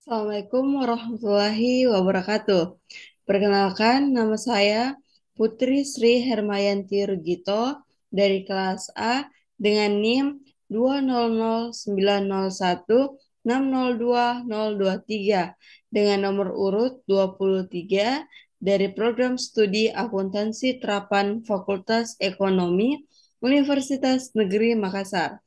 Assalamualaikum warahmatullahi wabarakatuh. Perkenalkan, nama saya Putri Sri Hermayanti Rugito dari kelas A dengan NIM 2009016020023 dengan nomor urut 23 dari program studi akuntansi terapan Fakultas Ekonomi Universitas Negeri Makassar.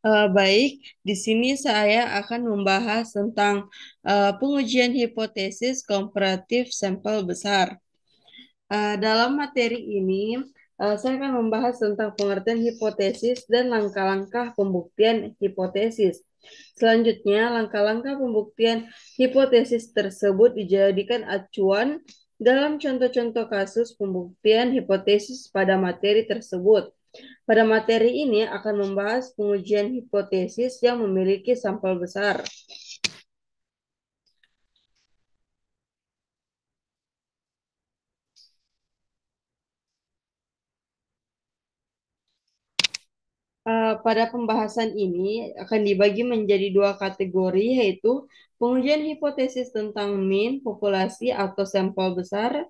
Baik, di sini saya akan membahas tentang pengujian hipotesis komparatif sampel besar. Dalam materi ini, saya akan membahas tentang pengertian hipotesis dan langkah-langkah pembuktian hipotesis. Selanjutnya, langkah-langkah pembuktian hipotesis tersebut dijadikan acuan dalam contoh-contoh kasus pembuktian hipotesis pada materi tersebut. Pada materi ini akan membahas pengujian hipotesis yang memiliki sampel besar. Pada pembahasan ini akan dibagi menjadi dua kategori, yaitu pengujian hipotesis tentang mean populasi atau sampel besar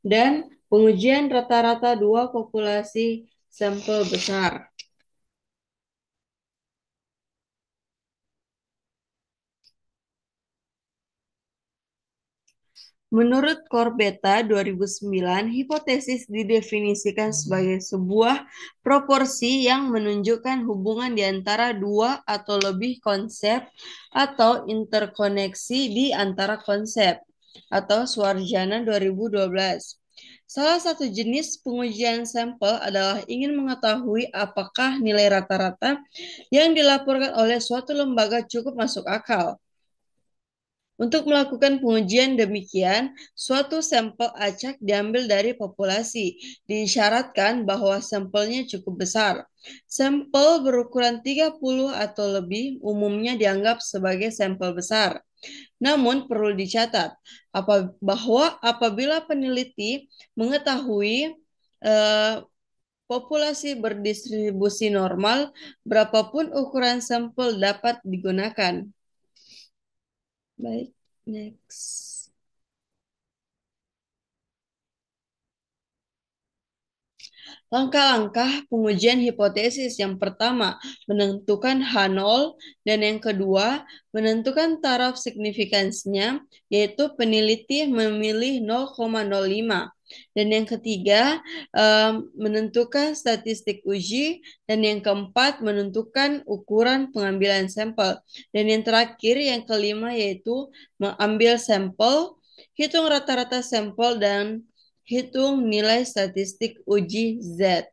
dan pengujian rata-rata dua populasi sampel besar. Menurut Corbetta 2009, hipotesis didefinisikan sebagai sebuah proporsi yang menunjukkan hubungan di antara dua atau lebih konsep atau interkoneksi di antara konsep, atau Suarjana 2012. Salah satu jenis pengujian sampel adalah ingin mengetahui apakah nilai rata-rata yang dilaporkan oleh suatu lembaga cukup masuk akal. Untuk melakukan pengujian demikian, suatu sampel acak diambil dari populasi. Disyaratkan bahwa sampelnya cukup besar. Sampel berukuran 30 atau lebih umumnya dianggap sebagai sampel besar. Namun perlu dicatat bahwa apabila peneliti mengetahui populasi berdistribusi normal, berapapun ukuran sampel dapat digunakan. Baik, next. Langkah-langkah pengujian hipotesis yang pertama, menentukan H0, dan yang kedua, menentukan taraf signifikansinya, yaitu peneliti memilih 0,05. Dan yang ketiga, menentukan statistik uji, dan yang keempat, menentukan ukuran pengambilan sampel. Dan yang terakhir, yang kelima, yaitu mengambil sampel, hitung rata-rata sampel, dan hitung nilai statistik uji Z.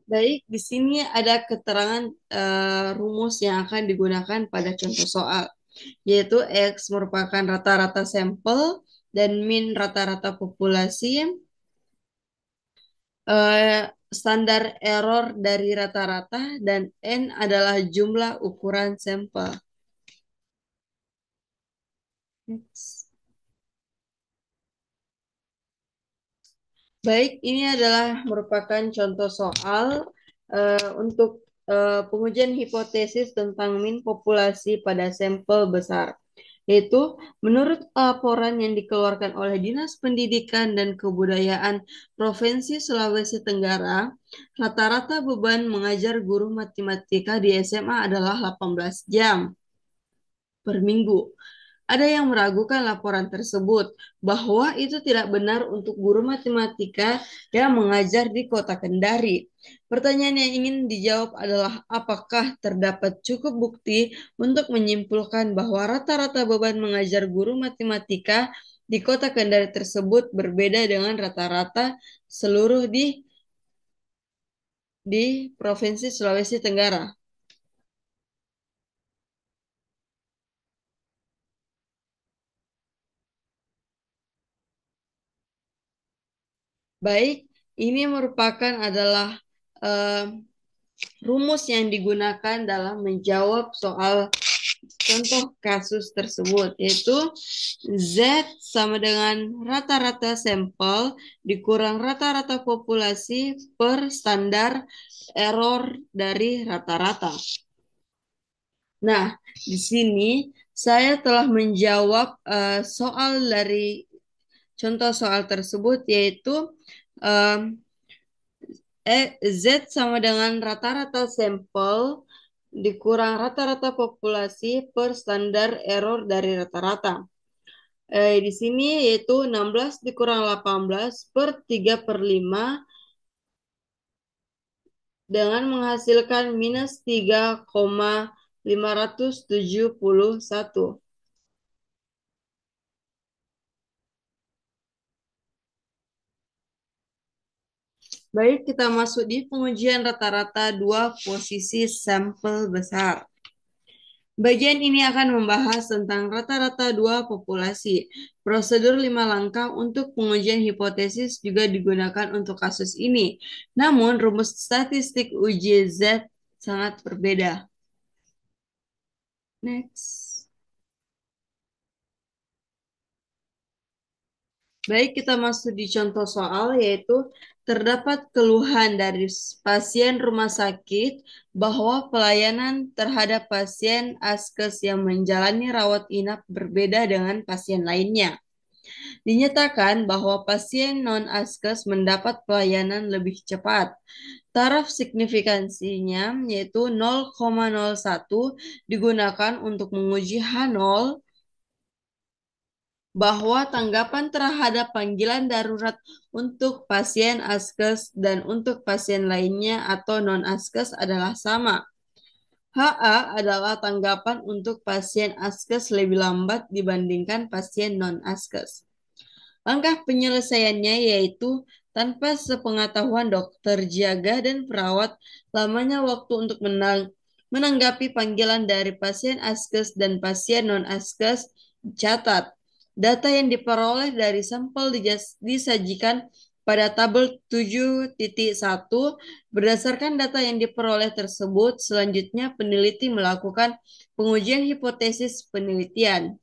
Baik, di sini ada keterangan rumus yang akan digunakan pada contoh soal, yaitu X merupakan rata-rata sampel dan min rata-rata populasi. Standar error dari rata-rata dan N adalah jumlah ukuran sampel. Next. Baik, ini adalah merupakan contoh soal untuk pengujian hipotesis tentang min populasi pada sampel besar. Yaitu, menurut laporan yang dikeluarkan oleh Dinas Pendidikan dan Kebudayaan Provinsi Sulawesi Tenggara, rata-rata beban mengajar guru matematika di SMA adalah 18 jam per minggu. Ada yang meragukan laporan tersebut bahwa itu tidak benar untuk guru matematika yang mengajar di Kota Kendari. Pertanyaan yang ingin dijawab adalah apakah terdapat cukup bukti untuk menyimpulkan bahwa rata-rata beban mengajar guru matematika di Kota Kendari tersebut berbeda dengan rata-rata seluruh di Provinsi Sulawesi Tenggara. Baik, ini merupakan adalah rumus yang digunakan dalam menjawab soal contoh kasus tersebut, yaitu Z sama dengan rata-rata sampel dikurang rata-rata populasi per standar error dari rata-rata. Nah, di sini saya telah menjawab soal dari contoh soal tersebut, yaitu Z sama dengan rata-rata sampel dikurang rata-rata populasi per standar error dari rata-rata. Di sini yaitu 16 dikurang 18 per 3/5 dengan menghasilkan minus 3,571. Baik, kita masuk di pengujian rata-rata dua posisi sampel besar. Bagian ini akan membahas tentang rata-rata dua populasi. Prosedur 5 langkah untuk pengujian hipotesis juga digunakan untuk kasus ini. Namun, rumus statistik uji Z sangat berbeda. Next. Baik, kita masuk di contoh soal, yaitu terdapat keluhan dari pasien rumah sakit bahwa pelayanan terhadap pasien askes yang menjalani rawat inap berbeda dengan pasien lainnya. Dinyatakan bahwa pasien non-askes mendapat pelayanan lebih cepat. Taraf signifikansinya yaitu 0,01 digunakan untuk menguji H0 bahwa tanggapan terhadap panggilan darurat untuk pasien askes dan untuk pasien lainnya atau non-askes adalah sama. HA adalah tanggapan untuk pasien askes lebih lambat dibandingkan pasien non-askes. Langkah penyelesaiannya yaitu tanpa sepengetahuan dokter jaga dan perawat, lamanya waktu untuk menanggapi panggilan dari pasien askes dan pasien non-askes dicatat. Data yang diperoleh dari sampel disajikan pada tabel 7.1. Berdasarkan data yang diperoleh tersebut, selanjutnya peneliti melakukan pengujian hipotesis penelitian.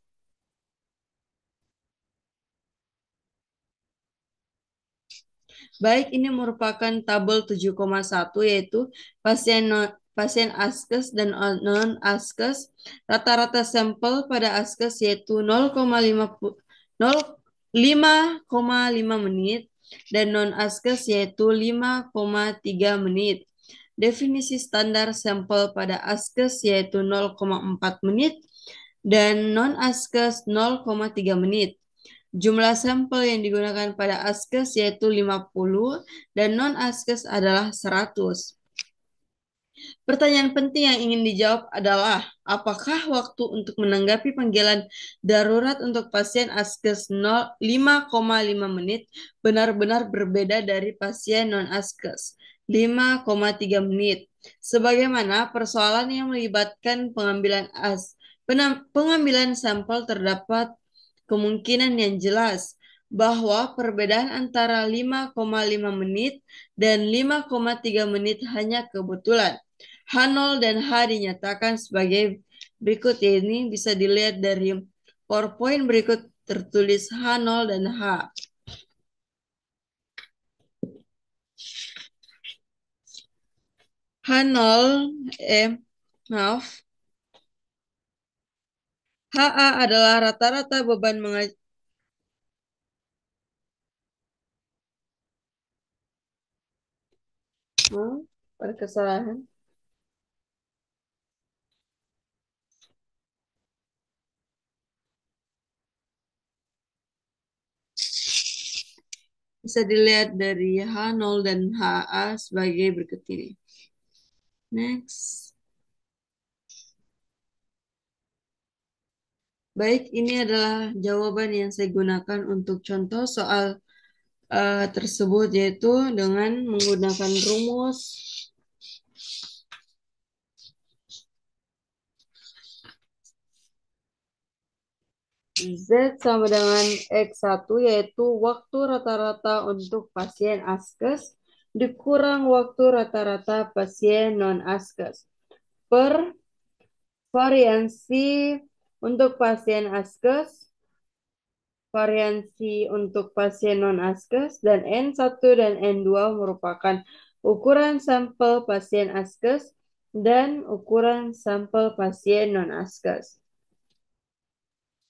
Baik, ini merupakan tabel 7,1, yaitu pasien askes dan non-askes. Rata-rata sampel pada askes yaitu 0,5 menit dan non-askes yaitu 5,3 menit. Definisi standar sampel pada askes yaitu 0,4 menit dan non-askes 0,3 menit. Jumlah sampel yang digunakan pada askes yaitu 50 dan non-askes adalah 100. Pertanyaan penting yang ingin dijawab adalah, apakah waktu untuk menanggapi panggilan darurat untuk pasien askes 5,5 menit benar-benar berbeda dari pasien non-askes 5,3 menit. Sebagaimana persoalan yang melibatkan pengambilan sampel terdapat kemungkinan yang jelas bahwa perbedaan antara 5,5 menit dan 5,3 menit hanya kebetulan. H0 dan H dinyatakan sebagai berikut, ya, ini bisa dilihat dari PowerPoint berikut tertulis H0 dan H. H0, maaf. HA adalah rata-rata beban mengajar. Ada kesalahan. Bisa dilihat dari H0 dan HA sebagai berikut ini. Next. Baik, ini adalah jawaban yang saya gunakan untuk contoh soal tersebut, yaitu dengan menggunakan rumus Z sama dengan X1, yaitu waktu rata-rata untuk pasien askes dikurang waktu rata-rata pasien non-askes per Variansi untuk pasien askes, variansi untuk pasien non-askes, dan N1 dan N2 merupakan ukuran sampel pasien askes dan ukuran sampel pasien non-askes.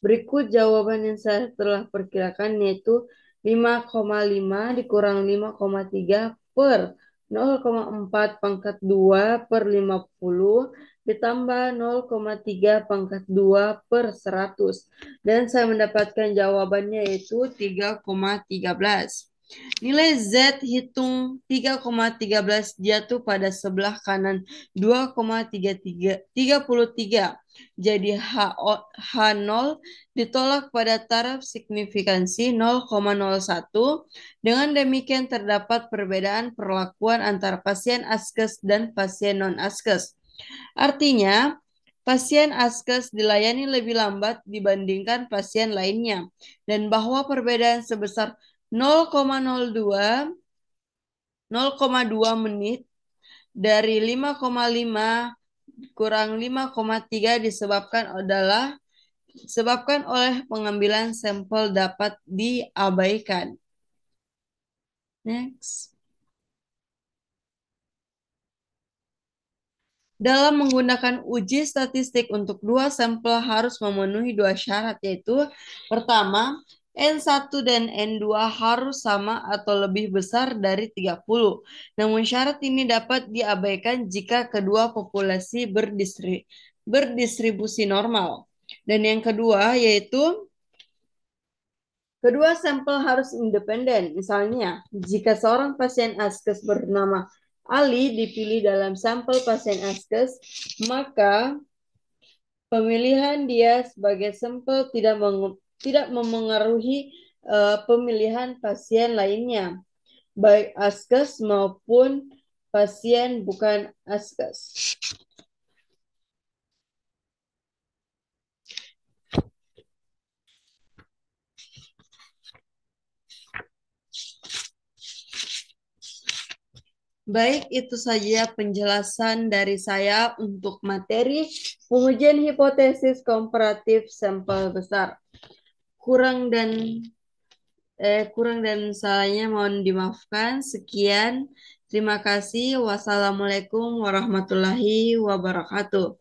Berikut jawaban yang saya telah perkirakan, yaitu 5,5 dikurang 5,3 per 0,4 pangkat 2 per 50 ditambah 0,3 pangkat 2 per 100. Dan saya mendapatkan jawabannya yaitu 3,13. Nilai Z hitung 3,13 jatuh pada sebelah kanan 2,33. Jadi H0 ditolak pada taraf signifikansi 0,01. Dengan demikian terdapat perbedaan perlakuan antara pasien askes dan pasien non-askes. Artinya, pasien askes dilayani lebih lambat dibandingkan pasien lainnya, dan bahwa perbedaan sebesar 0,2 menit dari 5,5 kurang 5,3 disebabkan oleh pengambilan sampel dapat diabaikan. Next. Dalam menggunakan uji statistik untuk dua sampel harus memenuhi dua syarat, yaitu pertama, N1 dan N2 harus sama atau lebih besar dari 30. Namun syarat ini dapat diabaikan jika kedua populasi berdistribusi normal. Dan yang kedua yaitu kedua sampel harus independen. Misalnya, jika seorang pasien askes bernama Ali dipilih dalam sampel pasien askes, maka pemilihan dia sebagai sampel tidak memengaruhi pemilihan pasien lainnya, baik askes maupun pasien bukan askes. Baik, itu saja penjelasan dari saya untuk materi pengujian hipotesis komparatif sampel besar. Kurang dan salahnya mohon dimaafkan. Sekian, terima kasih. Wassalamualaikum warahmatullahi wabarakatuh.